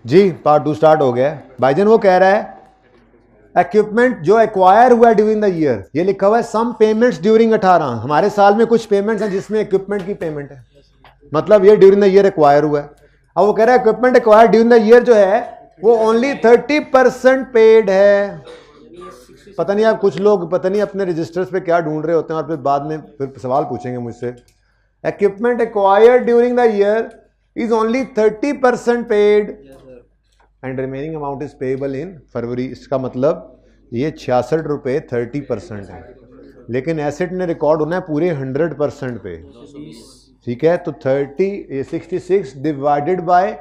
जी part 2 start हो गया है। भाईजान वो कह रहा है इक्विपमेंट जो एक्वायर हुआ ड्यूरिंग द ईयर, ये लिखा हुआ है सम पेमेंट्स ड्यूरिंग 18, हमारे साल में कुछ पेमेंट्स हैं जिसमें इक्विपमेंट की पेमेंट है, मतलब ये ड्यूरिंग द ईयर एक्वायर हुआ है। अब वो कह रहा है equipment acquire during the year जो है वो ओनली 30% पेड है। पता नहीं आप कुछ लोग पता नहीं अपने रजिस्टर्स पे क्या ढूंढ रहे होते हैं और फिर बाद में फिर सवाल पूछेंगे मुझसे। Equipment acquired during the year is only 30% paid and remaining amount is payable in February. इसका मतलब ये 66 रुपये 30% है, लेकिन एसेट ने रिकॉर्ड होना है पूरे 100% पे। ठीक है, तो 66 डिवाइडेड बाय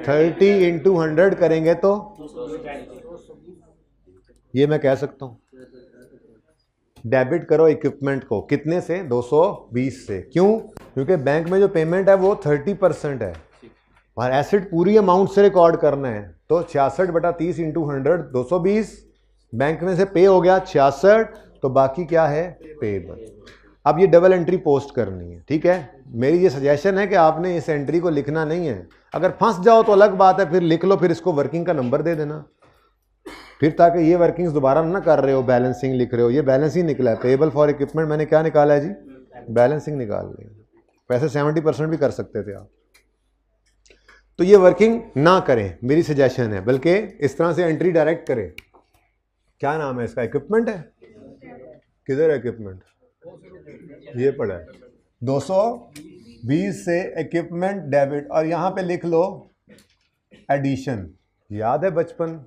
30 इंटू 100 करेंगे तो ये मैं कह सकता हूं डेबिट करो इक्विपमेंट को कितने से, 220 से। क्यों? क्योंकि बैंक में जो पेमेंट है वो 30% है और एसेट पूरी अमाउंट से रिकॉर्ड करना है, तो 66/30 इंटू 100 220। बैंक में से पे हो गया 66, तो बाकी क्या है पेएबल। अब ये डबल एंट्री पोस्ट करनी है। ठीक है, मेरी ये सजेशन है कि आपने इस एंट्री को लिखना नहीं है, अगर फंस जाओ तो अलग बात है, फिर लिख लो, फिर इसको वर्किंग का नंबर दे देना, फिर ताकि ये वर्किंग्स दोबारा ना कर रहे हो, बैलेंसिंग लिख रहे हो। ये बैलेंस ही निकला है, पेएबल फॉर इक्विपमेंट मैंने क्या निकाला है जी, बैलेंसिंग निकाल ली। वैसे 70% भी कर सकते थे आप। तो ये वर्किंग ना करें, मेरी सजेशन है, बल्कि इस तरह से एंट्री डायरेक्ट करें। क्या नाम है इसका, इक्विपमेंट है, किधर है इक्विपमेंट, ये पड़ा है 220 से इक्विपमेंट डेबिट, और यहां पे लिख लो एडिशन। याद है बचपन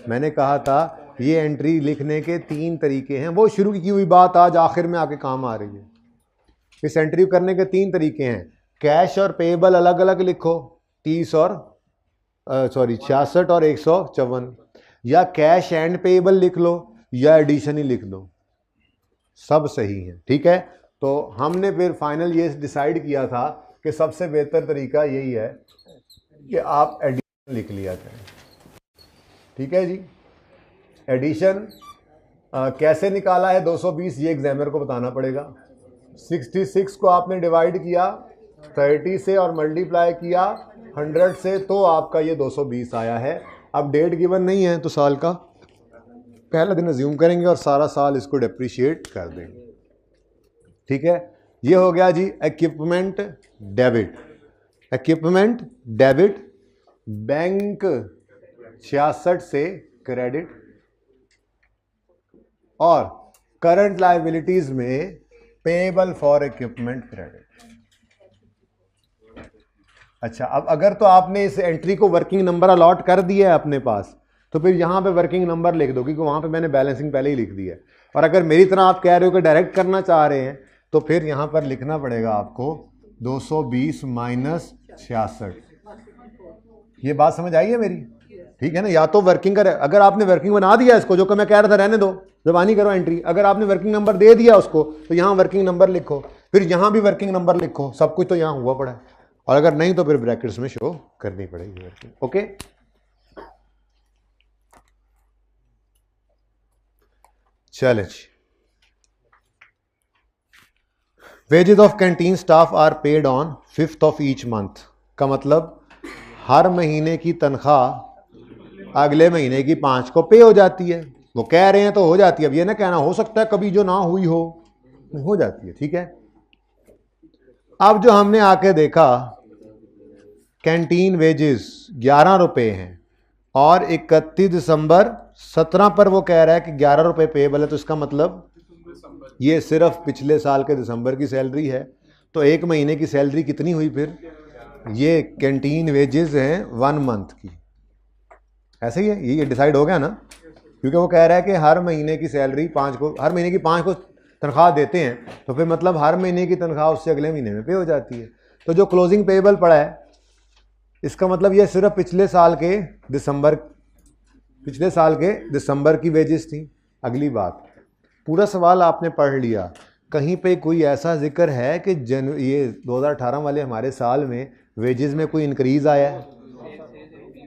मैंने कहा था ये एंट्री लिखने के 3 तरीके हैं, वो शुरू की हुई बात आज आखिर में आके काम आ रही है। इस एंट्री करने के 3 तरीके हैं, कैश और पेएबल अलग अलग लिखो, 30 और 66 और 154, या कैश एंड पेएबल लिख लो या एडिशन ही लिख लो, सब सही है। ठीक है, तो हमने फिर फाइनल ये डिसाइड किया था कि सबसे बेहतर तरीका यही है कि आप एडिशन लिख लिया करें। ठीक है जी, एडिशन कैसे निकाला है 220, ये एग्जामिनर को बताना पड़ेगा। 66 को आपने डिवाइड किया 30 से और मल्टीप्लाई किया 100 से, तो आपका ये 220 आया है। अब डेट गिवन नहीं है तो साल का पहला दिन अज्यूम करेंगे और सारा साल इसको डेप्रिशिएट कर देंगे। ठीक है, ये हो गया जी equipment debit. Equipment debit bank 66 से क्रेडिट, और करंट लायबिलिटीज में पेएबल फॉर इक्विपमेंट क्रेडिट। अच्छा, अब अगर तो आपने इस एंट्री को वर्किंग नंबर अलॉट कर दिया है अपने पास, तो फिर यहां पे वर्किंग नंबर लिख दो, क्योंकि वहां पे मैंने बैलेंसिंग पहले ही लिख दी है। और अगर मेरी तरह आप कह रहे हो कि डायरेक्ट करना चाह रहे हैं, तो फिर यहां पर लिखना पड़ेगा आपको 220 माइनस 66। ये बात समझ आई है मेरी? ठीक है ना, या तो वर्किंग कर, अगर आपने वर्किंग बना दिया इसको, जो कि मैं कह रहा था रहने दो, जबानी करो एंट्री, अगर आपने वर्किंग नंबर दे दिया उसको, तो यहां वर्किंग नंबर लिखो, फिर यहां भी वर्किंग नंबर लिखो, सब कुछ तो यहां हुआ पड़ा है, और अगर नहीं तो फिर ब्रैकेट्स में शो करनी पड़ेगी वर्किंग। ओके, चले जी। Wages of canteen staff are paid on 5th of each month, का मतलब हर महीने की तनख्वाह अगले महीने की 5 को पे हो जाती है। वो कह रहे हैं तो हो जाती है, अब ये ना कहना हो सकता है कभी जो ना हुई हो जाती है। ठीक है, अब जो हमने आके देखा कैंटीन वेजेस 11 रुपए हैं और 31 दिसंबर 17 पर वो कह रहा है कि 11 रुपए पेएबल है, तो इसका मतलब ये सिर्फ पिछले साल के दिसंबर की सैलरी है। तो एक महीने की सैलरी कितनी हुई फिर? ये कैंटीन वेजेस हैं 1 मंथ की, ऐसे ही है, ये डिसाइड हो गया ना, क्योंकि वो कह रहा है कि हर महीने की सैलरी 5 को, हर महीने की 5 को तनख्वाह देते हैं, तो फिर मतलब हर महीने की तनख्वाह उससे अगले महीने में पे हो जाती है। तो जो क्लोजिंग पेएबल पड़ा है, इसका मतलब ये सिर्फ पिछले साल के दिसंबर की वेजेस थी। अगली बात, पूरा सवाल आपने पढ़ लिया, कहीं पे कोई ऐसा जिक्र है कि ये 2018 वाले हमारे साल में वेजेस में कोई इंक्रीज आया है?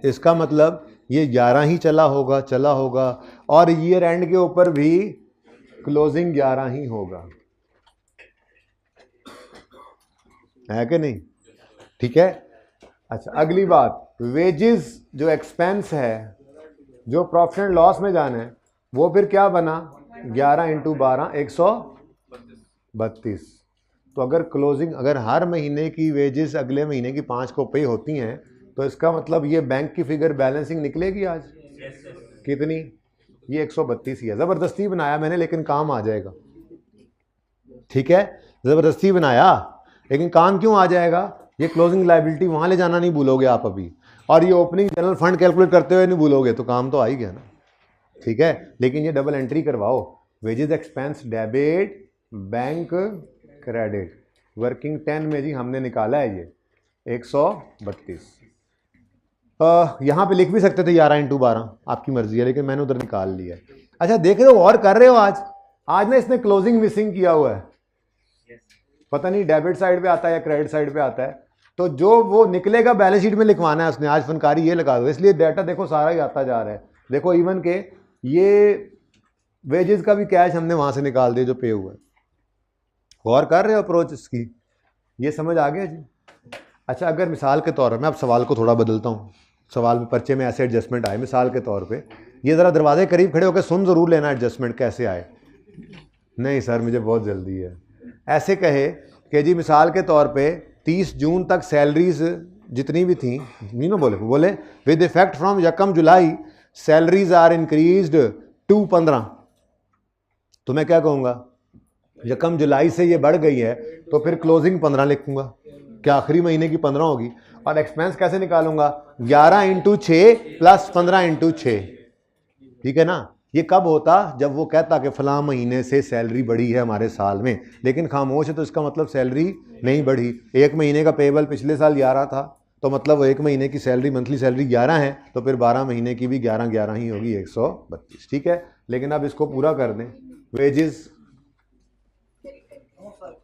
इसका मतलब ये 11 ही चला होगा और ईयर एंड के ऊपर भी क्लोजिंग 11 ही होगा, है कि नहीं? ठीक है, अच्छा अगली बात, वेजेस जो एक्सपेंस है, जो प्रॉफिट एंड लॉस में जाना है, वो फिर क्या बना 11 इंटू 12 132। तो अगर क्लोजिंग, अगर हर महीने की वेजेस अगले महीने की 5 को पे होती हैं तो इसका मतलब ये बैंक की फिगर बैलेंसिंग निकलेगी आज कितनी, ये 132 ही है। ज़बरदस्ती बनाया मैंने लेकिन काम आ जाएगा, ठीक है, ज़बरदस्ती बनाया लेकिन काम क्यों आ जाएगा, ये क्लोजिंग लायबिलिटी वहाँ ले जाना नहीं भूलोगे आप अभी, और ये ओपनिंग जनरल फंड कैलकुलेट करते हुए नहीं भूलोगे, तो काम तो आ ही गया ना, ठीक है। लेकिन ये डबल एंट्री करवाओ, wages expense debit bank credit, working 10 में जी हमने निकाला है ये 132। यहाँ पे लिख भी सकते थे 11 इंटू 12, आपकी मर्जी है, लेकिन मैंने उधर निकाल लिया है। अच्छा देख रहे हो और कर रहे हो, आज ना इसने क्लोजिंग मिसिंग किया हुआ है, पता नहीं डेबिट साइड पे आता है या क्रेडिट साइड पे आता है, तो जो वो निकलेगा बैलेंस शीट में लिखवाना है उसने, आज फनकारी ये लगा दो, इसलिए डाटा देखो सारा ही आता जा रहा है। देखो इवन के ये वेजेस का भी कैश हमने वहां से निकाल दिया जो पे हुआ है। गौर कर रहे हो अप्रोच इसकी, ये समझ आ गया जी। अच्छा अगर मिसाल के तौर पर मैं अब सवाल को थोड़ा बदलता हूँ, सवाल में पर्चे में ऐसे एडजस्टमेंट आए, मिसाल के तौर पे ये ज़रा दरवाजे करीब खड़े होकर सुन ज़रूर लेना एडजस्टमेंट कैसे आए। नहीं सर मुझे बहुत जल्दी है। ऐसे कहे कि जी मिसाल के तौर पे 30 जून तक सैलरीज जितनी भी थी, मीनो बोले with effect from 1 July salaries are increased to 15, तो मैं क्या कहूँगा 1 जुलाई से ये बढ़ गई है तो फिर क्लोजिंग 15 लिखूंगा, क्या आखिरी महीने की 15 होगी। और एक्सपेंस कैसे निकालूंगा 11 इंटू 6 प्लस 15 इंटू 6, ठीक है ना। ये कब होता, जब वो कहता कि फलां महीने से सैलरी बढ़ी है हमारे साल में, लेकिन खामोश है तो इसका मतलब सैलरी नहीं बढ़ी। एक महीने का पेबल पिछले साल 11 था, तो मतलब वो एक महीने की सैलरी मंथली सैलरी 11 है, तो फिर 12 महीने की भी 11 ही होगी 132, ठीक है। लेकिन अब इसको पूरा कर दें, वेजेस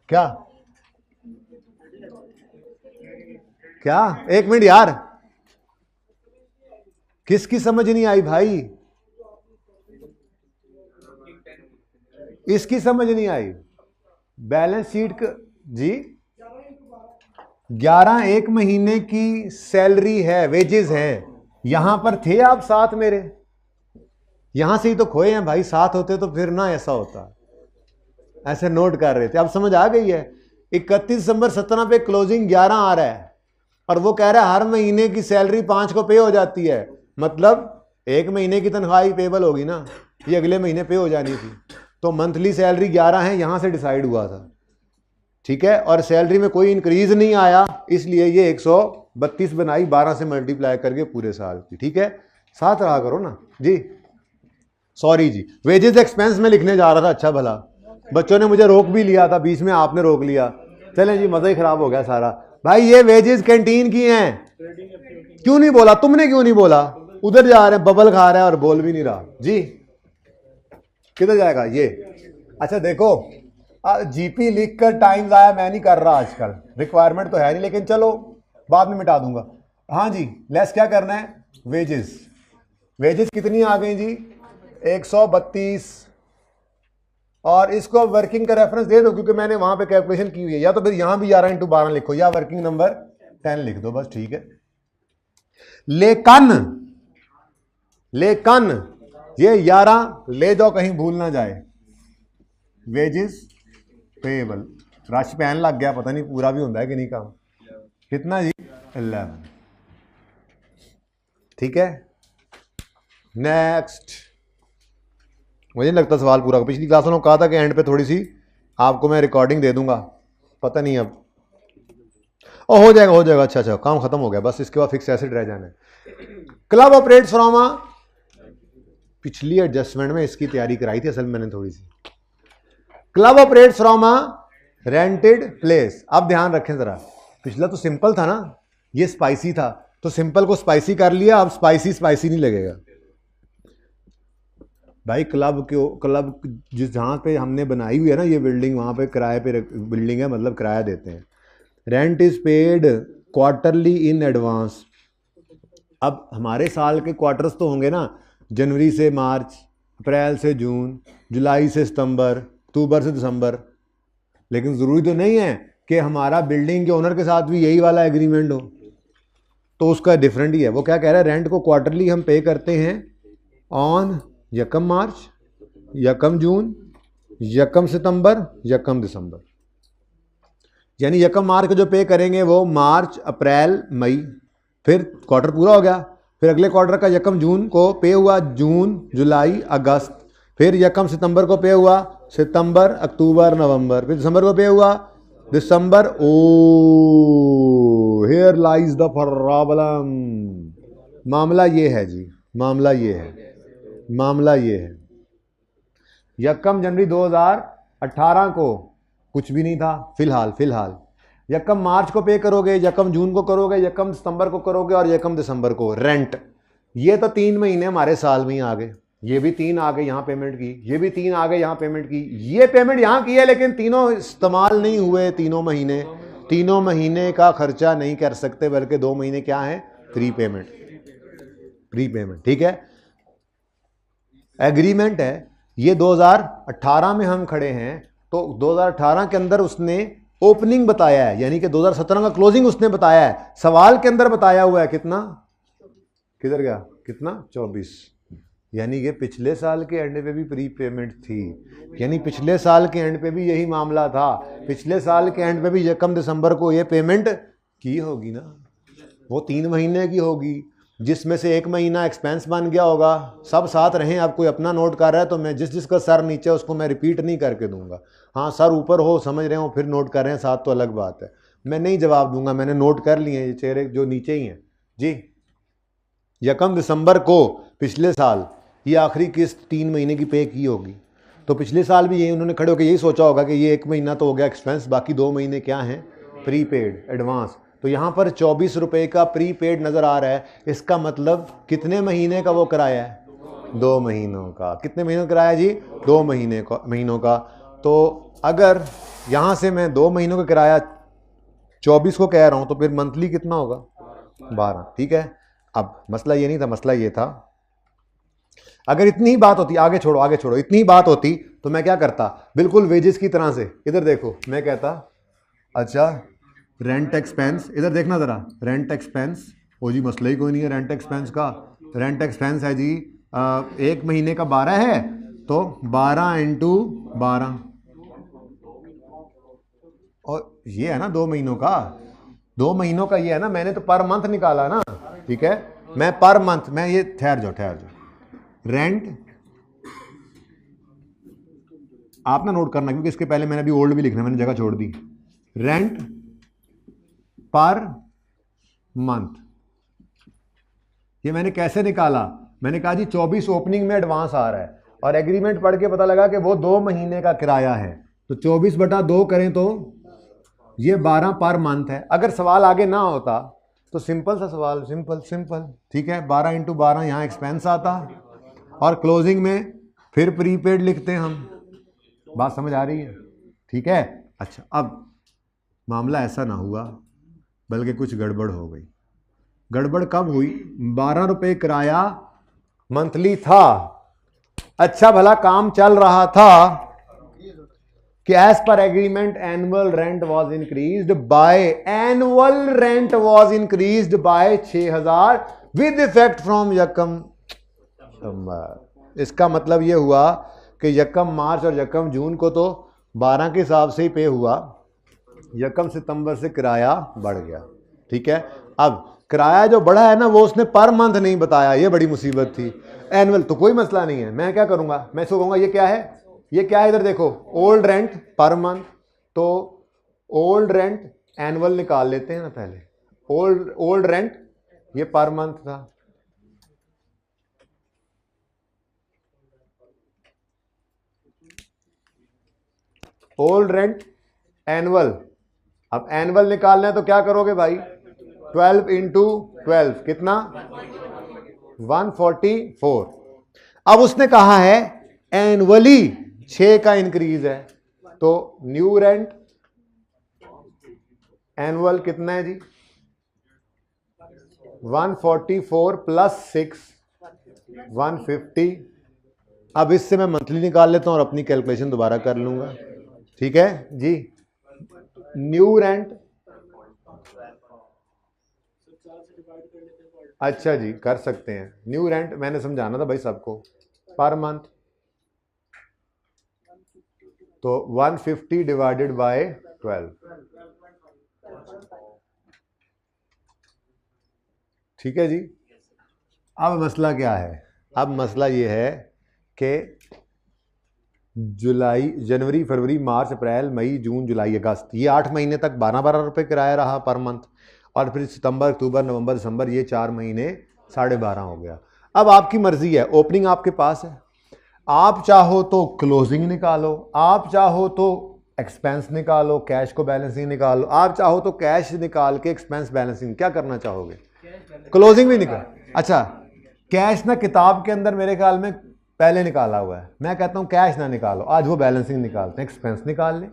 क्या क्या, एक मिनट यार, किसकी समझ नहीं आई भाई, इसकी समझ नहीं आई। बैलेंस शीट जी 11 एक महीने की सैलरी है, वेजेस है, यहां पर थे आप साथ मेरे, यहां से ही तो खोए हैं भाई, साथ होते तो फिर ना ऐसा होता, ऐसे नोट कर रहे थे, अब समझ आ गई है। 31 दिसंबर 17 पे क्लोजिंग 11 आ रहा है और वो कह रहा है हर महीने की सैलरी 5 को पे हो जाती है, मतलब एक महीने की तनख्वाह ही पेबल होगी ना, ये अगले महीने पे हो जानी थी, तो मंथली सैलरी 11 है, यहां से डिसाइड हुआ था, ठीक है। और सैलरी में कोई इंक्रीज नहीं आया, इसलिए ये 132 बनाई 12 से मल्टीप्लाई करके पूरे साल की, ठीक है। साथ रहा करो ना जी, सॉरी जी, वेजेस एक्सपेंस में लिखने जा रहा था, अच्छा भला बच्चों ने मुझे रोक भी लिया था, बीच में आपने रोक लिया, चलें जी मजा ही खराब हो गया सारा। भाई ये वेजेस कैंटीन की हैं, क्यों नहीं बोला तुमने, क्यों नहीं बोला, उधर जा रहे हैं बबल खा रहा है और बोल भी नहीं रहा जी, किधर जाएगा ये। अच्छा देखो जीपी लिख कर टाइम ज़ाया मैं नहीं कर रहा आजकल, रिक्वायरमेंट तो है नहीं, लेकिन चलो बाद में मिटा दूंगा। हाँ जी लेस क्या करना है, वेजेस, वेजेस कितनी आ गई जी 132, और इसको वर्किंग का रेफरेंस दे दो क्योंकि मैंने वहां पे कैलकुलेशन की हुई है, या तो फिर यहां भी 11 इंटू 12 लिखो या वर्किंग नंबर 10 लिख दो बस, ठीक है। लेकिन ये 11 ले जाओ कहीं भूल ना जाए, वेजेस पेएबल, राशि पैन लग गया, पता नहीं पूरा भी होता है कि नहीं काम, कितना जी 11, ठीक है। नेक्स्ट, मुझे नहीं लगता सवाल पूरा, पिछली क्लासों में कहा था कि एंड पे थोड़ी सी आपको मैं रिकॉर्डिंग दे दूंगा, पता नहीं अब, ओ हो जाएगा, अच्छा काम खत्म हो गया, बस इसके बाद फिक्स एसेट रह जाना है। क्लब ऑपरेट्स फ्रॉम अ, पिछली एडजस्टमेंट में इसकी तैयारी कराई थी असल में मैंने थोड़ी सी, club operates from a rented place. अब ध्यान रखें जरा, पिछला तो सिंपल था ना, ये स्पाइसी था, तो सिंपल को स्पाइसी कर लिया, अब स्पाइसी नहीं लगेगा भाई। क्लब जिस जहाँ पे हमने बनाई हुई है ना ये बिल्डिंग, वहाँ पे किराए पे बिल्डिंग है, मतलब किराया देते हैं। Rent is paid quarterly in advance. अब हमारे साल के क्वार्टर्स तो होंगे ना, जनवरी से मार्च, अप्रैल से जून, जुलाई से सितंबर, अक्टूबर से दिसंबर, लेकिन ज़रूरी तो नहीं है कि हमारा बिल्डिंग के ओनर के साथ भी यही वाला एग्रीमेंट हो। तो उसका डिफरेंट ही है। वो क्या कह रहा है, रेंट को क्वार्टरली हम पे करते हैं ऑन यकम मार्च, यकम जून, यकम सितंबर, यकम दिसंबर। यानी यकम मार्च को जो पे करेंगे वो मार्च, अप्रैल, मई, फिर क्वार्टर पूरा हो गया। फिर अगले क्वार्टर का यकम जून को पे हुआ जून, जुलाई, अगस्त। फिर यकम सितंबर को पे हुआ सितंबर, अक्टूबर, नवंबर। फिर दिसंबर को पे हुआ दिसंबर। ओ हियर लाइज द प्रॉब्लम। मामला ये है जी, मामला ये है, मामला ये है। यकम जनवरी 2018 को कुछ भी नहीं था फिलहाल। यकम मार्च को पे करोगे, यकम जून को करोगे, यकम सितंबर को करोगे और यकम दिसंबर को रेंट। ये तो 3 महीने हमारे साल में ही आ गए। ये भी 3 आ गए यहाँ पेमेंट की, ये भी 3 आ गए यहाँ पेमेंट की, ये पेमेंट यहाँ की है, लेकिन तीनों इस्तेमाल नहीं हुए। तीनों महीने का खर्चा नहीं कर सकते, बल्कि 2 महीने क्या है, प्री पेमेंट। ठीक है, एग्रीमेंट है। ये 2018 में हम खड़े हैं, तो 2018 के अंदर उसने ओपनिंग बताया है, यानी कि 2017 का क्लोजिंग उसने बताया है। सवाल के अंदर बताया हुआ है कितना, किधर गया, कितना, 24। यानी कि पिछले साल के एंड पे भी प्री पेमेंट थी, यानी पिछले साल के एंड पे भी यही मामला था। पिछले साल के एंड पे भी यकम दिसंबर को ये पेमेंट की होगी ना, वो 3 महीने की होगी, जिसमें से 1 महीना एक्सपेंस बन गया होगा। सब साथ रहें, अब कोई अपना नोट कर रहा है तो मैं जिसका सर नीचे है उसको मैं रिपीट नहीं करके दूंगा। हाँ, सर ऊपर हो, समझ रहे हो, फिर नोट कर रहे हैं साथ, तो अलग बात है। मैं नहीं जवाब दूंगा, मैंने नोट कर लिए ये चेहरे जो नीचे ही हैं जी। यकम दिसंबर को पिछले साल ये आखिरी किस्त 3 महीने की पे की होगी, तो पिछले साल भी ये उन्होंने खड़े होकर यही सोचा होगा कि ये 1 महीना तो हो गया एक्सपेंस, बाकी 2 महीने क्या हैं, प्री पेड, एडवांस। तो यहाँ पर 24 रुपये का प्री पेड नज़र आ रहा है। इसका मतलब कितने महीने का वो किराया है, 2 महीनों का। कितने महीनों का किराया जी, 2 महीनों का। तो अगर यहाँ से मैं 2 महीनों का किराया 24 को कह रहा हूँ, तो फिर मंथली कितना होगा, 12। ठीक है, अब मसला ये नहीं था, मसला ये था, अगर इतनी ही बात होती, आगे छोड़ो, इतनी ही बात होती तो मैं क्या करता, बिल्कुल वेजेस की तरह से। इधर देखो, मैं कहता अच्छा रेंट एक्सपेंस, इधर देखना ज़रा, रेंट एक्सपेंस, ओ जी मसला ही कोई नहीं है रेंट एक्सपेंस का। रेंट एक्सपेंस है जी 1 महीने का 12 है, तो 12 × 12, और ये है ना 2 महीनों का, 2 महीनों का ये है ना, मैंने तो पर मंथ निकाला ना। ठीक है, मैं पर मंथ, मैं ये ठहर जाओ, रेंट आप ना नोट करना, क्योंकि इसके पहले मैंने अभी ओल्ड भी लिखना, मैंने जगह छोड़ दी। रेंट पर मंथ, ये मैंने कैसे निकाला, मैंने कहा जी 24 ओपनिंग में एडवांस आ रहा है, और एग्रीमेंट पढ़ के पता लगा कि वो 2 महीने का किराया है, तो 24/2 करें तो ये 12 पर मंथ है। अगर सवाल आगे ना होता तो सिंपल सा सवाल, सिंपल। ठीक है, 12 × 12 यहाँ एक्सपेंस आता, और क्लोजिंग में फिर प्रीपेड लिखते हैं हम। बात समझ आ रही है? ठीक है, अच्छा, अब मामला ऐसा ना हुआ, बल्कि कुछ गड़बड़ हो गई। गड़बड़ कब हुई, 12 रुपये किराया मंथली था, अच्छा भला काम चल रहा था कि as per agreement annual rent was increased by 6000 with effect from यकम। इसका मतलब ये हुआ कि यकम मार्च और यकम जून को तो 12 के हिसाब से ही पे हुआ, यकम सितंबर से किराया बढ़ गया। ठीक है, अब किराया जो बढ़ा है ना, वो उसने पर मंथ नहीं बताया, ये बड़ी मुसीबत थी। एनुअल तो कोई मसला नहीं है, मैं क्या करूंगा, मैं इसको कहूंगा ये क्या है, इधर देखो, ओल्ड रेंट पर मंथ, तो ओल्ड रेंट एनुअल निकाल लेते हैं ना पहले। ओल्ड रेंट ये पर मंथ था, ओल्ड रेंट एनुअल। अब एनुअल निकालना है तो क्या करोगे भाई, 12 × 12 कितना, 144। अब उसने कहा है एनुअली 6 का इंक्रीज है, तो न्यू रेंट एनुअल कितना है जी, 144 + 6 150। अब इससे मैं मंथली निकाल लेता हूं और अपनी कैलकुलेशन दोबारा कर लूंगा। ठीक है जी, न्यू रेंट अच्छा जी, कर सकते हैं। न्यू रेंट मैंने समझाना था भाई सबको, पर मंथ तो 150 डिवाइडेड बाय 12, ठीक है जी। अब मसला क्या है? अब मसला ये है कि जुलाई, जनवरी, फरवरी, मार्च, अप्रैल, मई, जून, जुलाई, अगस्त, ये 8 महीने तक 12-12 रुपये किराया रहा पर मंथ, और फिर सितंबर, अक्टूबर, नवंबर, दिसंबर, ये 4 महीने 12.5 हो गया। अब आपकी मर्जी है, ओपनिंग आपके पास है, आप चाहो तो क्लोजिंग निकालो, आप चाहो तो एक्सपेंस निकालो, कैश को बैलेंसिंग निकालो, आप चाहो तो कैश निकाल के एक्सपेंस बैलेंसिंग, क्या करना चाहोगे? क्लोजिंग भी निकाल। अच्छा, कैश ना किताब के अंदर मेरे ख्याल में पहले निकाला हुआ है, मैं कहता हूं कैश ना निकालो, आज वो बैलेंसिंग निकालते हैं, एक्सपेंस निकाल ले,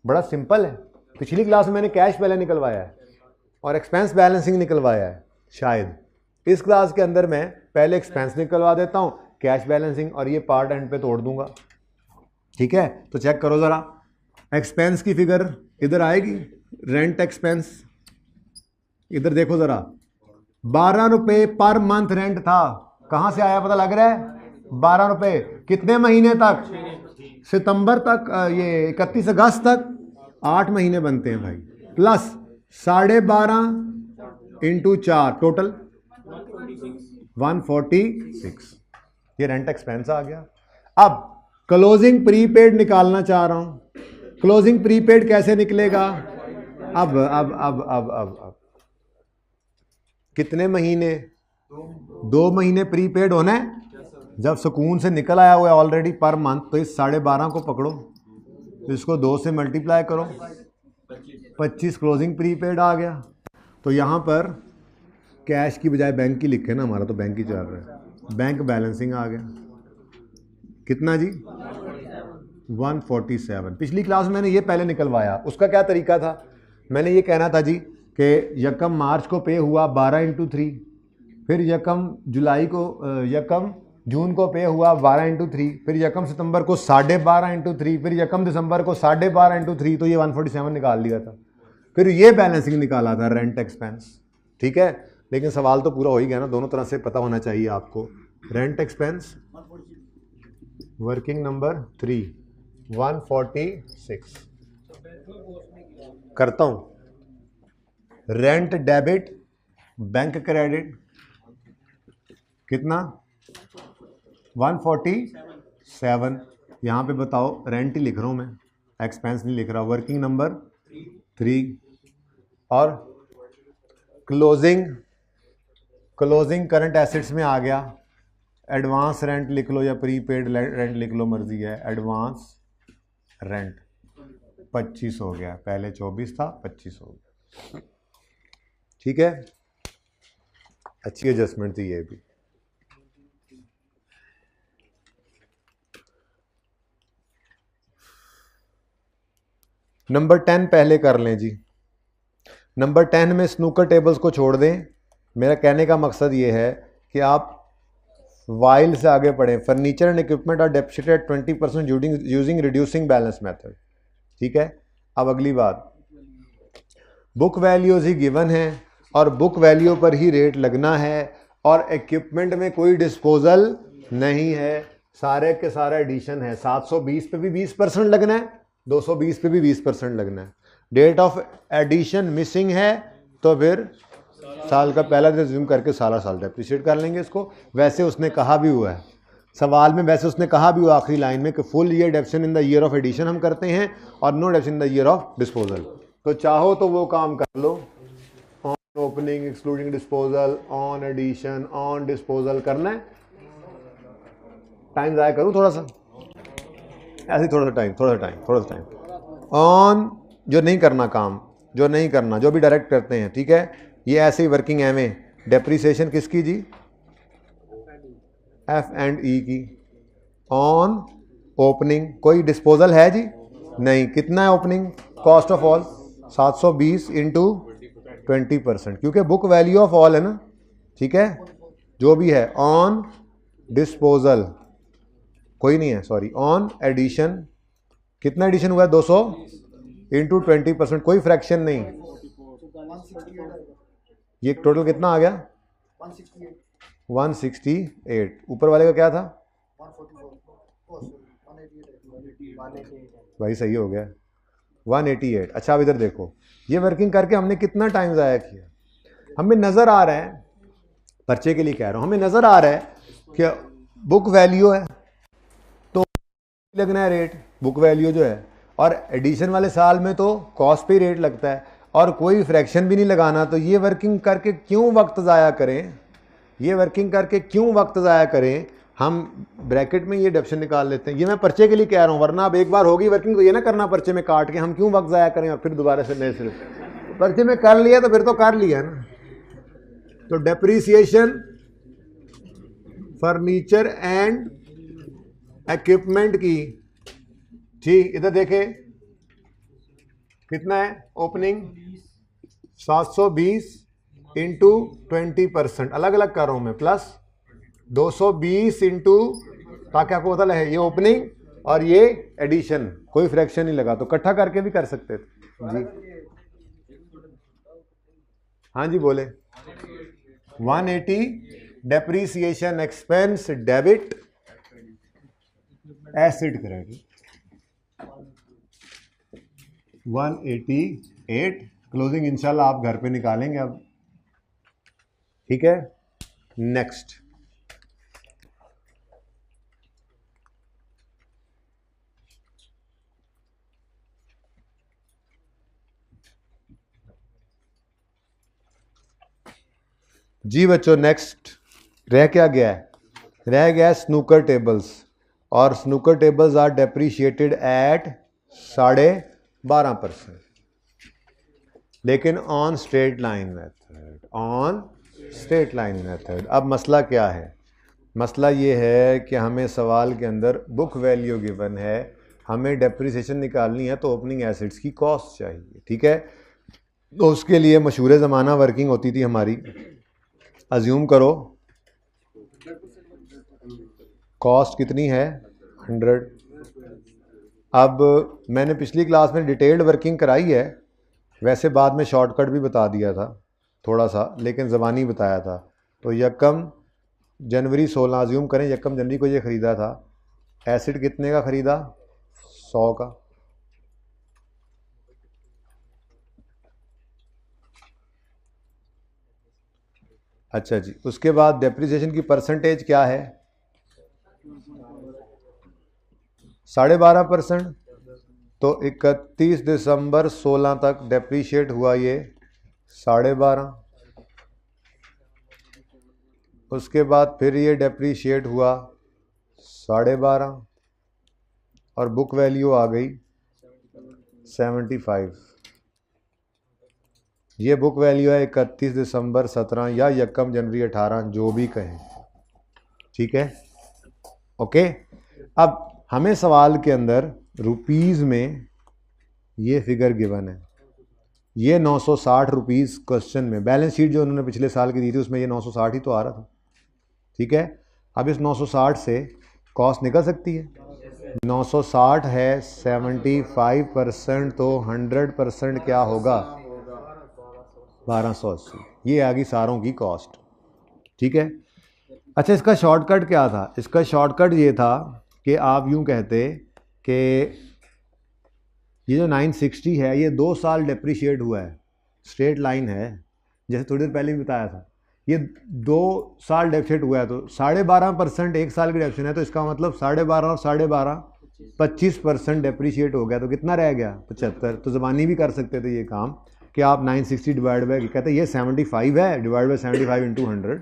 बड़ा सिंपल है। पिछली क्लास में मैंने कैश पहले निकलवाया है और एक्सपेंस बैलेंसिंग निकलवाया है, शायद इस क्लास के अंदर मैं पहले एक्सपेंस निकलवा देता हूं, कैश बैलेंसिंग, और ये पार्ट एंड पे तोड़ दूंगा, ठीक है। तो चेक करो जरा, एक्सपेंस की फिगर इधर आएगी, रेंट एक्सपेंस, इधर देखो जरा, 12 रुपये पर मंथ रेंट था, कहां से आया पता लग रहा है? 12 रुपये, कितने महीने तक? सितंबर तक, ये 31 अगस्त तक 8 महीने बनते हैं भाई, प्लस 12.5 इंटू 4, टोटल 146, ये रेंट एक्सपेंस आ गया। अब क्लोजिंग प्रीपेड निकालना चाह रहा हूं, क्लोजिंग प्रीपेड कैसे निकलेगा? अब कितने महीने? 2 महीने प्रीपेड होना है, जब सुकून से निकल आया हुआ है ऑलरेडी पर मंथ, तो इस 12.5 को पकड़ो, इसको 2 से मल्टीप्लाई करो, 25 क्लोजिंग प्रीपेड आ गया। तो यहाँ पर कैश की बजाय बैंक की लिखे ना, हमारा तो बैंक ही चल रहा है, बैंक बैलेंसिंग आ गया, कितना जी? 147। पिछली क्लास में मैंने ये पहले निकलवाया, उसका क्या तरीका था? मैंने ये कहना था जी कि यकम मार्च को पे हुआ 12 इंटू 3, फिर यकम जुलाई को, यकम जून को पे हुआ 12 इंटू 3, फिर यकम सितंबर को 12.5 इंटू 3, फिर यकम दिसंबर को 12.5 इंटू 3, तो ये 147 निकाल लिया था। फिर ये बैलेंसिंग निकाला था, रेंट एक्सपेंस, ठीक है। लेकिन सवाल तो पूरा हो ही गया ना, दोनों तरह से पता होना चाहिए आपको। रेंट एक्सपेंस वर्किंग नंबर 3 146 करता हूं, रेंट डेबिट, बैंक क्रेडिट, कितना? 147। यहां पे बताओ, रेंट ही लिख रहा हूं मैं, एक्सपेंस नहीं लिख रहा, वर्किंग नंबर 3, और क्लोजिंग करंट एसेट्स में आ गया, एडवांस रेंट लिख लो या प्रीपेड रेंट लिख लो, मर्जी है, एडवांस रेंट 25 हो गया, पहले 24 था, 25 हो गया, ठीक है। अच्छी एडजस्टमेंट थी ये भी। नंबर 10 पहले कर लें जी। नंबर 10 में स्नूकर टेबल्स को छोड़ दें। मेरा कहने का मकसद ये है कि आप वाइल से आगे पढ़ें। Furniture and equipment are depreciated 20% using reducing balance method, ठीक है। अब अगली बात, बुक वैल्यूज ही गिवन है और बुक वैल्यू पर ही रेट लगना है, और इक्विपमेंट में कोई डिस्पोजल नहीं है, सारे के सारा एडिशन है। 720 पे भी 20% लगना है, 220 पे भी 20% लगना है। डेट ऑफ एडिशन मिसिंग है तो फिर साल का पहला रिज्यूम करके सारा साल डेप्रिशिएट कर लेंगे इसको। वैसे उसने कहा भी हुआ है सवाल में, वैसे उसने कहा भी हुआ आखिरी लाइन में कि full year depreciation in the year of addition हम करते हैं और no depreciation in the year of disposal. तो चाहो तो वो काम कर लो, on opening excluding disposal, on addition, on disposal करना है। टाइम ज़ाया करूँ थोड़ा सा, ऐसे थोड़ा सा टाइम ऑन, जो नहीं करना काम, जो नहीं करना, जो भी डायरेक्ट करते हैं, ठीक है। ये ऐसे ही वर्किंग एम ए, डेप्रीसिएशन किसकी जी? एफ एंड ई की। ऑन ओपनिंग कोई डिस्पोजल है जी? नहीं। कितना है opening? Cost of all 720 into 20%, क्योंकि बुक वैल्यू ऑफ ऑल है ना, ठीक है। जो भी है ऑन डिस्पोजल कोई नहीं है, सॉरी, ऑन एडिशन, कितना एडिशन हुआ है? 200 इंटू 20%, कोई फ्रैक्शन नहीं। ये टोटल कितना आ गया? 168। ऊपर वाले का क्या था? 144 भाई सही हो गया 188। अच्छा अब इधर देखो, ये वर्किंग करके हमने कितना टाइम ज़ाया किया। हमें नज़र आ रहा है, पर्चे के लिए कह रहा हूँ, हमें नज़र आ रहा है कि बुक वैल्यू है तो लगना है रेट, बुक वैल्यू जो है, और एडिशन वाले साल में तो कॉस्ट पे रेट लगता है और कोई फ्रैक्शन भी नहीं लगाना। तो ये वर्किंग करके क्यों वक्त ज़ाया करें, ये वर्किंग करके क्यों वक्त ज़ाया करें। हम ब्रैकेट में ये डिडक्शन निकाल लेते हैं, ये मैं पर्चे के लिए कह रहा हूँ, वरना अब एक बार होगी वर्किंग तो ये ना करना पर्चे में काट के, हम क्यों वक्त ज़ाया करें और फिर दोबारा से नए सिरे से। पर्चे में कर लिया तो फिर तो कर लिया ना। तो डेप्रीसिएशन फर्नीचर एंड इक्विपमेंट की, ठीक इधर देखे कितना है ओपनिंग 720 इंटू 20%, अलग अलग कर रहा हूं मैं, प्लस 220 इंटू, ताकि आपको पता लगे ये ओपनिंग और ये एडिशन, कोई फ्रैक्शन नहीं लगा, तो इकट्ठा करके भी कर सकते थे जी। हाँ जी बोले 180 depreciation expense debit acid credit 188। Closing इंशाल्लाह आप घर पे निकालेंगे अब, ठीक है। नेक्स्ट जी बच्चों, नेक्स्ट रह क्या गया है, रह गया स्नूकर टेबल्स, और स्नूकर टेबल्स आर डेप्रीशिएटेड एट 12.5%, लेकिन on straight line method, on straight line method. अब मसला क्या है, मसला ये है कि हमें सवाल के अंदर बुक वैल्यू गिवन है, हमें डेप्रीसिएशन निकालनी है तो ओपनिंग एसिड्स की कॉस्ट चाहिए, ठीक है। तो उसके लिए मशहूर ज़माना वर्किंग होती थी हमारी, अज्यूम करो कॉस्ट कितनी है 100। अब मैंने पिछली क्लास में डिटेल्ड वर्किंग कराई है, वैसे बाद में शॉर्टकट भी बता दिया था थोड़ा सा, लेकिन ज़बानी बताया था। तो यकम जनवरी 16 अज्यूम करें यकम जनवरी को ये ख़रीदा था, एसिड कितने का ख़रीदा 100 का, अच्छा जी। उसके बाद डेप्रिसिएशन की परसेंटेज क्या है 12.5%, तो 31 दिसंबर 16 तक डेप्रीशिएट हुआ ये 12.5, उसके बाद फिर ये डेप्रीशिएट हुआ 12.5 और बुक वैल्यू आ गई 75। ये बुक वैल्यू है 31 दिसंबर 17 या यकम जनवरी 18, जो भी कहें, ठीक है ओके। अब हमें सवाल के अंदर रुपीज़ में ये फिगर गिवन है, ये 960 रुपीज़ क्वेश्चन में, बैलेंस शीट जो उन्होंने पिछले साल की दी थी उसमें ये 960 ही तो आ रहा था, ठीक है। अब इस 960 से कॉस्ट निकल सकती है, 960 है 75%, तो 100% क्या होगा 1280, ये आ गई सारों की कॉस्ट, ठीक है। अच्छा इसका शॉर्टकट क्या था, इसका शॉर्टकट ये था कि आप यूं कहते कि ये जो 960 है ये 2 साल डेप्रीशिएट हुआ है, स्ट्रेट लाइन है, जैसे थोड़ी देर पहले भी बताया था, ये 2 साल डेप्रीशिएट हुआ है, तो 12.5% एक साल की डेप्रीशिएशन है, तो इसका मतलब 12.5 और 12.5 25% डेप्रीशिएट हो गया, तो कितना रह गया 75। तो ज़बानी भी कर सकते थे ये काम कि आप 960 डिवाइड बाई, कहते ये 75 है, डिवाइड बाई 75 इंटू 100,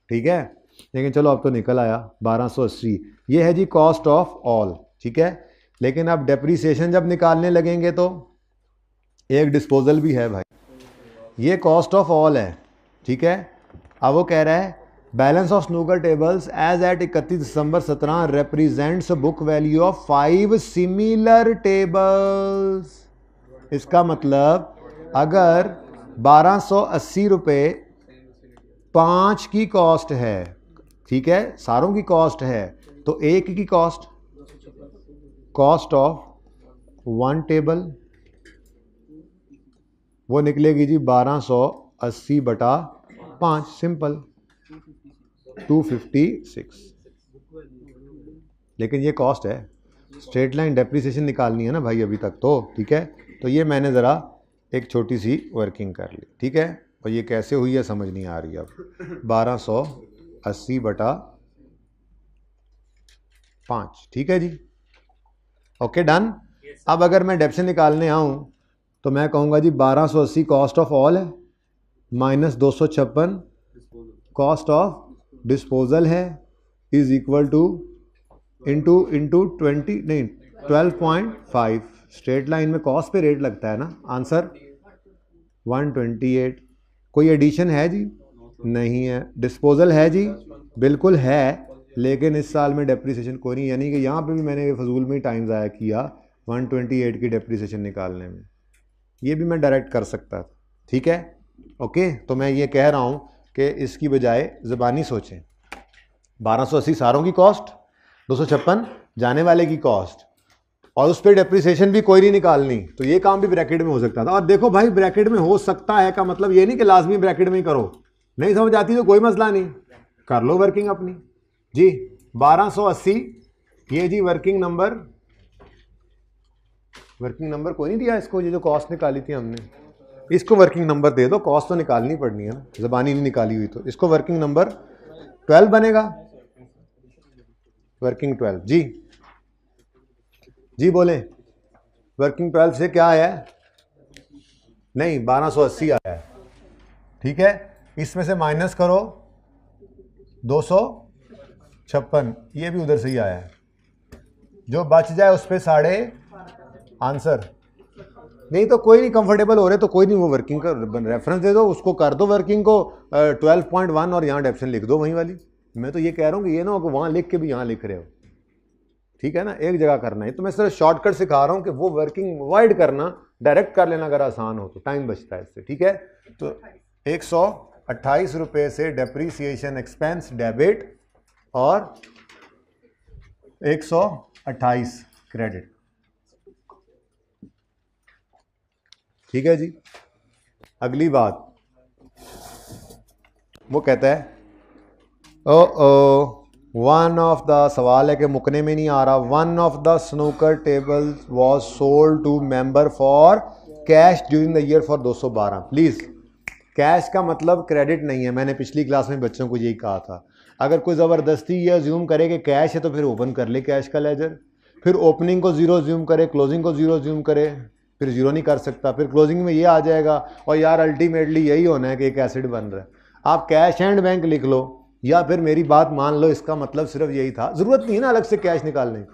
ठीक है। लेकिन चलो अब तो निकल आया 1280, ये है जी कॉस्ट ऑफ ऑल, ठीक है। लेकिन अब डेप्रीसिएशन जब निकालने लगेंगे तो एक डिस्पोजल भी है भाई, ये कॉस्ट ऑफ ऑल है, ठीक है। अब वो कह रहा है balance of snooker tables as at 31 December 17 represents book value of 5 similar tables. इसका मतलब अगर 1280 रुपये 5 की कॉस्ट है, ठीक है, सारों की कॉस्ट है, तो एक की कॉस्ट ऑफ 1 टेबल वो निकलेगी जी 1280 बटा 5, सिंपल 256। लेकिन ये कॉस्ट है, स्ट्रेट लाइन डेप्रिसिएशन निकालनी है ना भाई अभी तक तो, ठीक है। तो ये मैंने ज़रा एक छोटी सी वर्किंग कर ली, ठीक है। और ये कैसे हुई है समझ नहीं आ रही अब। 1280/5, ठीक है जी, ओके डन। अब अगर मैं डेप्शन निकालने आऊँ तो मैं कहूँगा जी 1280 कॉस्ट ऑफ ऑल है, माइनस 256 कॉस्ट ऑफ डिस्पोजल है, इज इक्वल टू इंटू 20 नहीं 12.5। स्ट्रेट लाइन में कॉस्ट पे रेट लगता है ना। आंसर 128। कोई एडिशन है जी? नहीं है। डिस्पोजल है जी? बिल्कुल है, लेकिन इस साल में डेप्रिसिएशन कोई नहीं, यानी कि यहाँ पे भी मैंने फजूल में ही टाइम ज़ाया किया 128 की डेप्रिसिएशन निकालने में। ये भी मैं डायरेक्ट कर सकता था, ठीक है, ओके। तो मैं ये कह रहा हूँ कि इसकी बजाय ज़बानी सोचें। 1280 सारों की कॉस्ट, 256 जाने वाले की कॉस्ट, और उस पर डेप्रिसिएशन भी कोई नहीं निकालनी, तो ये काम भी ब्रैकेट में हो सकता था। और देखो भाई, ब्रैकेट में हो सकता है का मतलब ये नहीं कि लाजमी ब्रैकेट में ही करो, नहीं समझ आती तो कोई मसला नहीं, कर लो वर्किंग अपनी जी। 1280 ये जी वर्किंग नंबर कोई नहीं दिया इसको, ये जो कॉस्ट निकाली थी हमने, इसको वर्किंग नंबर दे दो, कॉस्ट तो निकालनी पड़नी है ना, ज़बानी नहीं निकाली हुई, तो इसको वर्किंग नंबर 12 बनेगा, वर्किंग 12 जी। जी बोले, वर्किंग 12 से क्या आया है? नहीं 1280 आया है, ठीक है। इसमें से माइनस करो 256, ये भी उधर से ही आया है, जो बच जाए उस पर 12.5 आंसर। नहीं तो कोई नहीं, कंफर्टेबल हो रहे तो कोई नहीं, वो वर्किंग का रेफरेंस दे दो, उसको कर दो वर्किंग को 12.1 और यहाँ डेप्शन लिख दो वहीं वाली। मैं तो ये कह रहा हूँ कि ये ना हो कि वहाँ लिख के भी यहाँ लिख रहे हो, ठीक है ना, एक जगह करना है। तो मैं सिर्फ शॉर्टकट सिखा रहा हूँ कि वो वर्किंग अवॉइड करना, डायरेक्ट कर लेना अगर आसान हो तो, टाइम बचता है इससे, ठीक है। तो 128 रुपये से डेप्रीसिएशन एक्सपेंस डेबिट और 128 क्रेडिट, ठीक है जी। अगली बात वो कहता है वन ऑफ द, सवाल है कि मुकने में नहीं आ रहा, one of the snooker table was sold to member for cash during the year for 212। Please, cash का मतलब क्रेडिट नहीं है, मैंने पिछली क्लास में बच्चों को यही कहा था। अगर कोई ज़बरदस्ती ये अज्यूम करे कि कैश है तो फिर ओपन कर ले कैश का लेजर, फिर ओपनिंग को ज़ीरो अज्यूम करे, क्लोजिंग को ज़ीरो अज्यूम करे, फिर ज़ीरो नहीं कर सकता, फिर क्लोजिंग में ये आ जाएगा, और यार अल्टीमेटली यही होना है कि एक एसिड बन रहा है। आप कैश एंड बैंक लिख लो या फिर मेरी बात मान लो, इसका मतलब सिर्फ यही था, ज़रूरत नहीं है ना अलग से कैश निकालने की,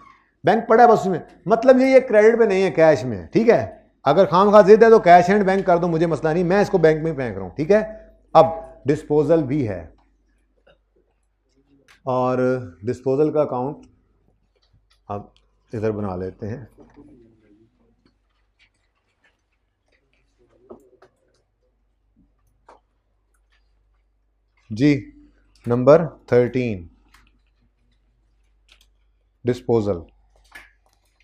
बैंक पड़ा है बस उसमें, मतलब ये क्रेडिट पे नहीं है, कैश में है, ठीक है। अगर खामखा जिद है तो कैश एंड बैंक कर दो, मुझे मसला नहीं, मैं इसको बैंक में फेंक रहा हूं, ठीक है। अब डिस्पोजल भी है, और डिस्पोजल का अकाउंट अब इधर बना लेते हैं। जी नंबर 13 डिस्पोजल।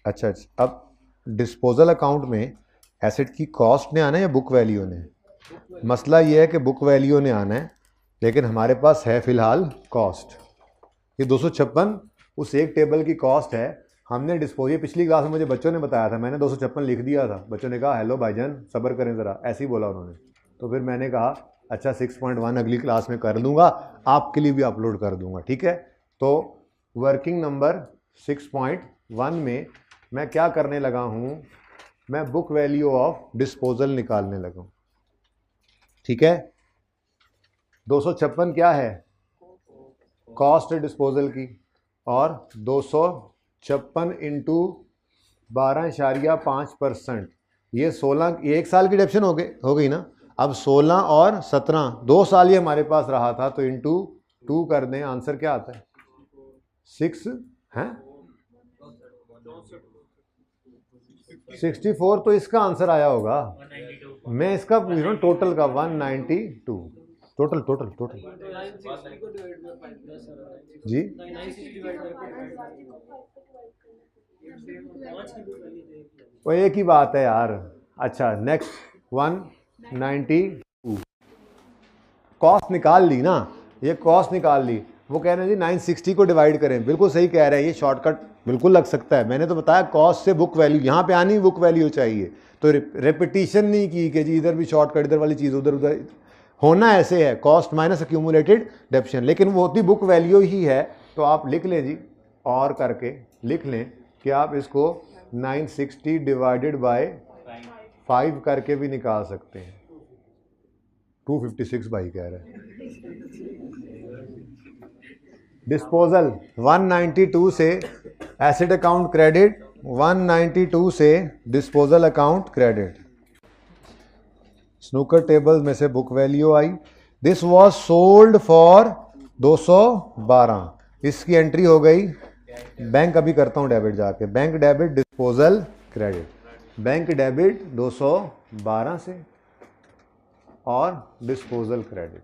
अच्छा, अब डिस्पोजल अकाउंट में एसेट की कॉस्ट ने आना है या बुक वैल्यू ने? मसला ये है कि बुक वैल्यू ने आना है, लेकिन हमारे पास है फिलहाल कॉस्ट। ये 256 उस एक टेबल की कॉस्ट है। हमने डिस्पोजल, पिछली क्लास में मुझे बच्चों ने बताया था, मैंने 256 लिख दिया था, बच्चों ने कहा हेलो भाईजान सब्र करें ज़रा, ऐसे ही बोला उन्होंने। तो फिर मैंने कहा अच्छा 6.1 अगली क्लास में कर लूँगा, आपके लिए भी अपलोड कर दूँगा, ठीक है। तो वर्किंग नंबर 6.1 में मैं क्या करने लगा हूँ, मैं बुक वैल्यू ऑफ डिस्पोजल निकालने लगा हूँ, ठीक है। 256 क्या है? कॉस्ट डिस्पोजल की, और 256 इंटू 12.5%, ये 16, ये एक साल की डेप्शन हो गई ना। अब 16 और 17 2 साल ये हमारे पास रहा था, तो इंटू 2 कर दें, आंसर क्या आता है? 6 है 64, तो इसका आंसर आया होगा। मैं इसका पूछ रहा हूँ टोटल का 192, टोटल टोटल टोटल जी। वो एक ही बात है यार। अच्छा नेक्स्ट 192, कॉस्ट निकाल ली ना, ये कॉस्ट निकाल ली। वो कह रहे हैं जी 960 को डिवाइड करें, बिल्कुल सही कह रहे हैं, ये शॉर्टकट बिल्कुल लग सकता है। मैंने तो बताया कॉस्ट से बुक वैल्यू, यहाँ पे आनी बुक वैल्यू चाहिए, तो रेपिटेशन नहीं की कि जी इधर भी शॉर्टकट, इधर वाली चीज़ उधर उधर, होना ऐसे है कॉस्ट माइनस एक्यूमुलेटेड डेप्शन, लेकिन वो होती बुक वैल्यू ही है। तो आप लिख लें जी, और करके लिख लें कि आप इसको 960 डिवाइडेड बाय 5 करके भी निकाल सकते हैं। 256 भाई कह रहे हैं। डिस्पोजल 192 से एसेट अकाउंट क्रेडिट, 192 से disposal account credit. Snooker table में से book value I, this was sold for 212, इसकी एंट्री हो गई बैंक। अभी करता हूं डेबिट जाके, bank debit disposal credit, bank debit 212 से और डिस्पोजल क्रेडिट।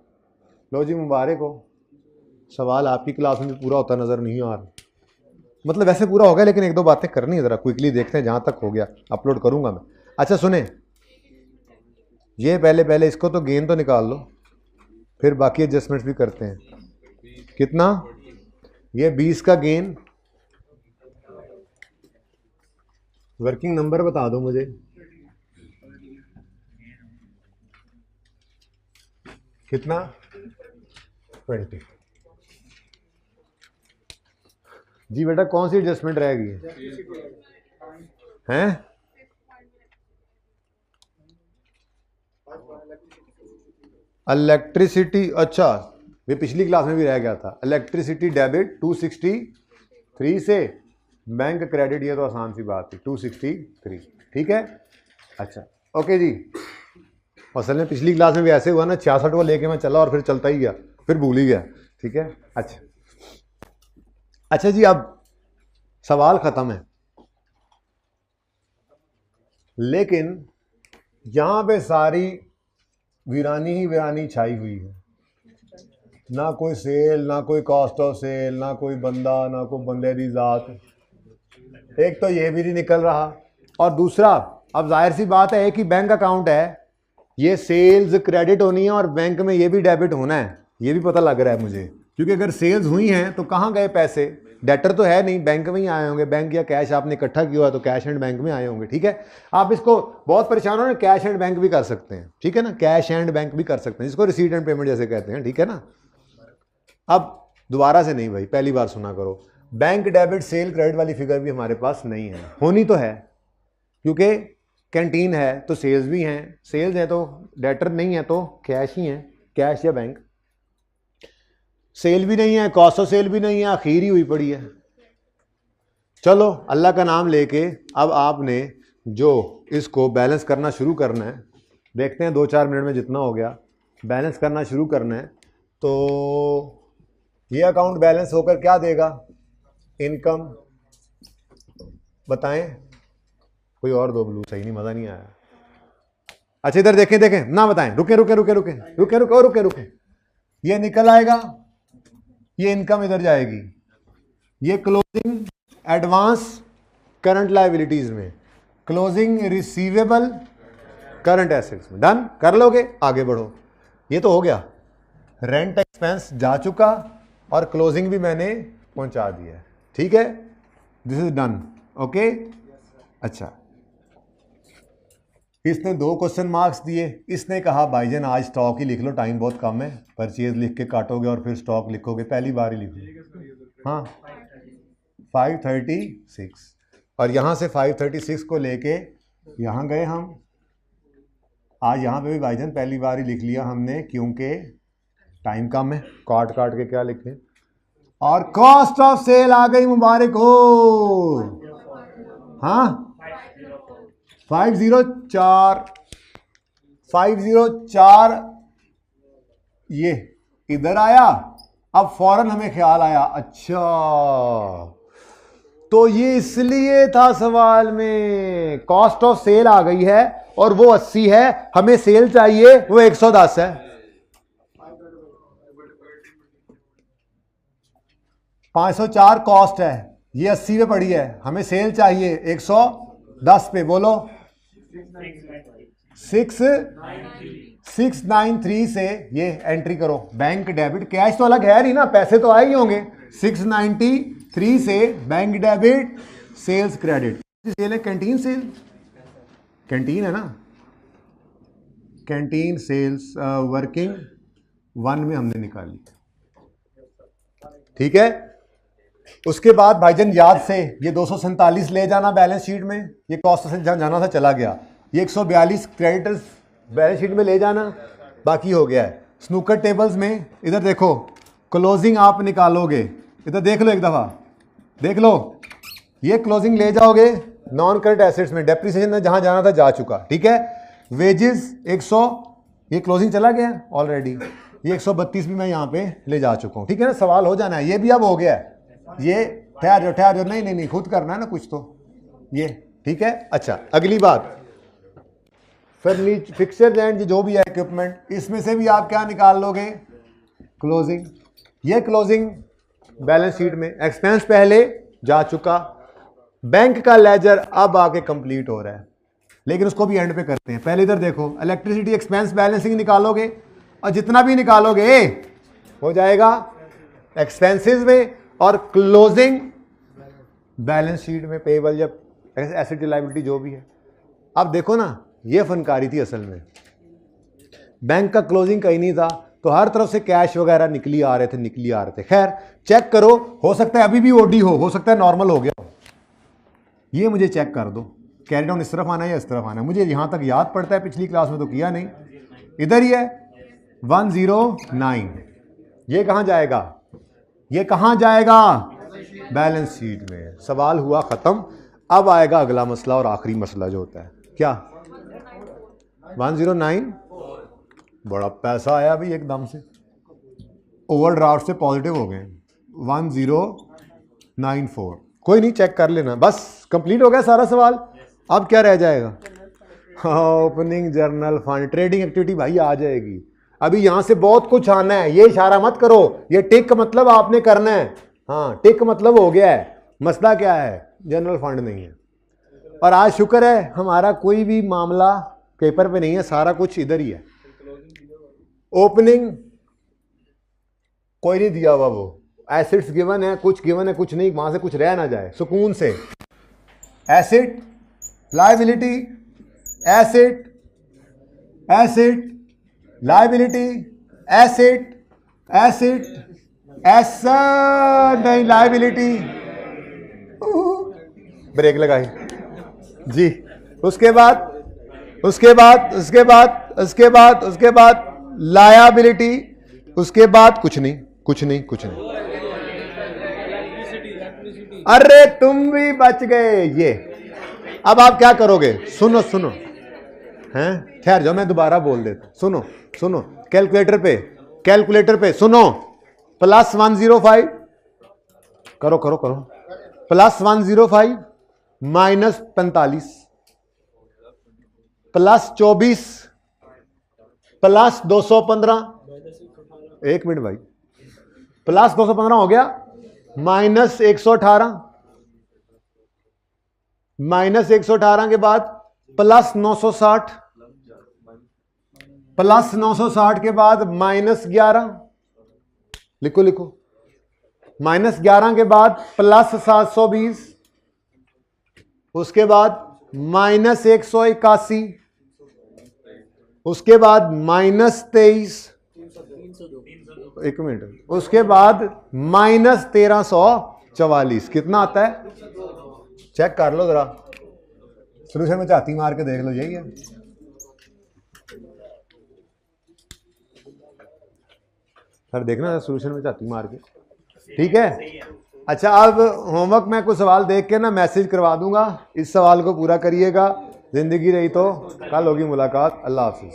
लो जी मुबारक हो, सवाल आपकी क्लास में भी पूरा होता नज़र नहीं आ रहा, मतलब वैसे पूरा हो गया लेकिन एक दो बातें करनी है, ज़रा क्विकली देखते हैं, जहाँ तक हो गया अपलोड करूँगा मैं। अच्छा सुने, ये पहले इसको तो गेन तो निकाल लो, फिर बाकी एडजस्टमेंट्स भी करते हैं। कितना? ये 20 का गेन, वर्किंग नंबर बता दो मुझे। कितना? 20। जी बेटा कौन सी एडजस्टमेंट रहेगी? हैं? इलेक्ट्रिसिटी, अच्छा ये पिछली क्लास में भी रह गया था। इलेक्ट्रिसिटी डेबिट 263 से, बैंक क्रेडिट, ये तो आसान सी बात थी 263, ठीक है। अच्छा ओके जी, असल में पिछली क्लास में भी ऐसे हुआ ना, 66 को लेके मैं चला और फिर चलता ही गया, फिर भूल ही गया, ठीक है। अच्छा जी, अब सवाल खत्म है, लेकिन यहां पे सारी वीरानी ही वीरानी छाई हुई है, ना कोई सेल, ना कोई कॉस्ट ऑफ सेल, ना कोई बंदा, ना कोई बंदे दी जात। एक तो ये भी नहीं निकल रहा, और दूसरा अब जाहिर सी बात है कि बैंक अकाउंट है, ये सेल्स क्रेडिट होनी है और बैंक में ये भी डेबिट होना है, ये भी पता लग रहा है मुझे, क्योंकि अगर सेल्स हुई हैं तो कहाँ गए पैसे? डेटर तो है नहीं, बैंक में ही आए होंगे, बैंक या कैश आपने इकट्ठा किया है तो कैश एंड बैंक में आए होंगे, ठीक है। आप इसको बहुत परेशान हो ना, कैश एंड बैंक भी कर सकते हैं, ठीक है ना, कैश एंड बैंक भी कर सकते हैं, जिसको रिसीट एंड पेमेंट जैसे कहते हैं, ठीक है ना। अब दोबारा से नहीं भाई, पहली बार सुना करो, बैंक डेबिट सेल क्रेडिट वाली फिगर भी हमारे पास नहीं है, होनी तो है, क्योंकि कैंटीन है तो सेल्स भी हैं, सेल्स है तो डेटर नहीं है तो कैश ही है, कैश या बैंक। सेल भी नहीं है, कॉस्ट ऑफ सेल भी नहीं है, आखिर ही हुई पड़ी है। चलो अल्लाह का नाम लेके अब आपने जो इसको बैलेंस करना शुरू करना है, देखते हैं 2-4 मिनट में जितना हो गया, बैलेंस करना शुरू करना है। तो ये अकाउंट बैलेंस होकर क्या देगा? इनकम बताएं, कोई और दो ब्लू, सही नहीं, मज़ा नहीं आया। अच्छा इधर देखें ना, बताएं, रुके, ये निकल आएगा, ये इनकम इधर जाएगी, ये क्लोजिंग एडवांस करंट लायबिलिटीज में, क्लोजिंग रिसीवेबल करंट एसेट्स में। डन कर लोगे, आगे बढ़ो। ये तो हो गया, रेंट एक्सपेंस जा चुका और क्लोजिंग भी मैंने पहुंचा दिया है, ठीक है, दिस इज डन, ओके। अच्छा इसने 2 क्वेश्चन मार्क्स दिए, इसने कहा भाईजान आज स्टॉक ही लिख लो, टाइम बहुत कम है, परचेज लिख के काटोगे और फिर स्टॉक लिखोगे, पहली बार ही लिखो। हाँ 536, और यहाँ से 536 को लेके यहाँ गए हम, आज यहाँ पे भी भाईजान पहली बार ही लिख लिया हमने, क्योंकि टाइम कम है, काट के क्या लिखें। और कॉस्ट ऑफ सेल आ गई, मुबारक हो। हाँ 504 ये इधर आया। अब फौरन हमें ख्याल आया, अच्छा तो ये इसलिए था सवाल में, कॉस्ट ऑफ सेल आ गई है और वो 80 है, हमें सेल चाहिए वो 110 है। 504 कॉस्ट है, ये 80 पे पड़ी है, हमें सेल चाहिए 110 पे, बोलो 690। 693 से ये एंट्री करो, बैंक डेबिट, कैश तो अलग है नहीं ना, पैसे तो आए ही होंगे। 693 से bank debit sales credit, sale है कैंटीन सेल, कैंटीन है ना, कैंटीन सेल्स वर्किंग 1 में हमने निकाली, ठीक है। उसके बाद भाईजान याद से ये 247 ले जाना बैलेंस शीट में, ये कॉस्ट से जाना था चला गया, ये 142 क्रेडिटर्स बैलेंस शीट में ले जाना, बाकी हो गया है। स्नूकर टेबल्स में इधर देखो, क्लोजिंग आप निकालोगे, इधर देख लो एक दफ़ा, देख लो, ये क्लोजिंग ले जाओगे नॉन करंट एसेट्स में, डेप्रिसिएशन में जहां जाना था जा चुका, ठीक है। वेजेस 100, ये क्लोजिंग चला गया ऑलरेडी, ये 132 भी मैं यहाँ पे ले जा चुका हूँ, ठीक है ना। सवाल हो जाना है, ये भी अब हो गया है, ये ठहर जाओ, नहीं खुद करना है ना कुछ तो, ये ठीक है। अच्छा, अगली बात, फर्नीचर फिक्सचर्स एंड जो भी है इक्विपमेंट, इसमें से भी आप क्या निकाल लोगे, क्लोजिंग। ये क्लोजिंग बैलेंस शीट में, एक्सपेंस पहले जा चुका, बैंक का लेजर अब आके कंप्लीट हो रहा है, लेकिन उसको भी एंड पे करते हैं। पहले इधर देखो, इलेक्ट्रिसिटी एक्सपेंस बैलेंसिंग निकालोगे, और जितना भी निकालोगे हो जाएगा एक्सपेंसेस में, और क्लोजिंग बैलेंस शीट में पेबल या एसेट लायबिलिटी जो भी है। अब देखो ना, ये फनकारी थी असल में, बैंक का क्लोजिंग कहीं नहीं था, तो हर तरफ से कैश वगैरह निकली आ रहे थे। खैर चेक करो, हो सकता है अभी भी ओडी हो सकता है नॉर्मल हो गया हो, ये मुझे चेक कर दो, कैरी डाउन इस तरफ आना है या इस तरफ आना है, मुझे यहां तक याद पड़ता है, पिछली क्लास में तो किया नहीं। इधर ही है 109, ये कहां जाएगा, ये कहां जाएगा, बैलेंस शीट में। सवाल हुआ खत्म। अब आएगा अगला मसला और आखिरी मसला जो होता है, क्या 109, बड़ा पैसा आया अभी एकदम से, ओवरड्राफ्ट से पॉजिटिव हो गए 1094, कोई नहीं, चेक कर लेना, बस कंप्लीट हो गया सारा सवाल। अब क्या रह जाएगा, opening journal fund, trading activity भाई आ जाएगी। अभी यहां से बहुत कुछ आना है, ये इशारा मत करो, ये टिक मतलब आपने करना है, हाँ टिक मतलब हो गया है। मसला क्या है, जनरल फंड नहीं है, और आज शुक्र है हमारा कोई भी मामला पेपर पे नहीं है, सारा कुछ इधर ही है। ओपनिंग कोई नहीं दिया हुआ, वो एसेट्स गिवन है, कुछ गिवन है, कुछ नहीं, वहां से कुछ रह ना जाए सुकून से। Asset liability, asset asset liability, asset asset asset नहीं लायबिलिटी, ब्रेक लगाई जी। उसके बाद लायबिलिटी, उसके बाद कुछ नहीं। अरे तुम भी बच गए। ये अब आप क्या करोगे, सुनो हैं, ठहर जाओ, मैं दोबारा बोल देता, सुनो कैलकुलेटर पे सुनो, प्लस 105 करो, प्लस 105 माइनस 45 प्लस 24 प्लस 215, एक मिनट भाई, प्लस 215 हो गया, माइनस 118, माइनस 118 के बाद प्लस 960, प्लस 960 के बाद माइनस 11, लिखो, माइनस 11 के बाद प्लस 720, उसके बाद माइनस 181, उसके बाद माइनस 23, एक मिनट, उसके बाद माइनस 1344, कितना आता है चेक कर लो जरा, सोल्यूशन में झाती मार के देख लो, यही है। सर देखना सोल्यूशन में झाती मार के, ठीक है। अच्छा, अब होमवर्क में कुछ सवाल देख के ना मैसेज करवा दूंगा, इस सवाल को पूरा करिएगा। जिंदगी रही तो कल होगी मुलाकात। अल्लाह हाफिज।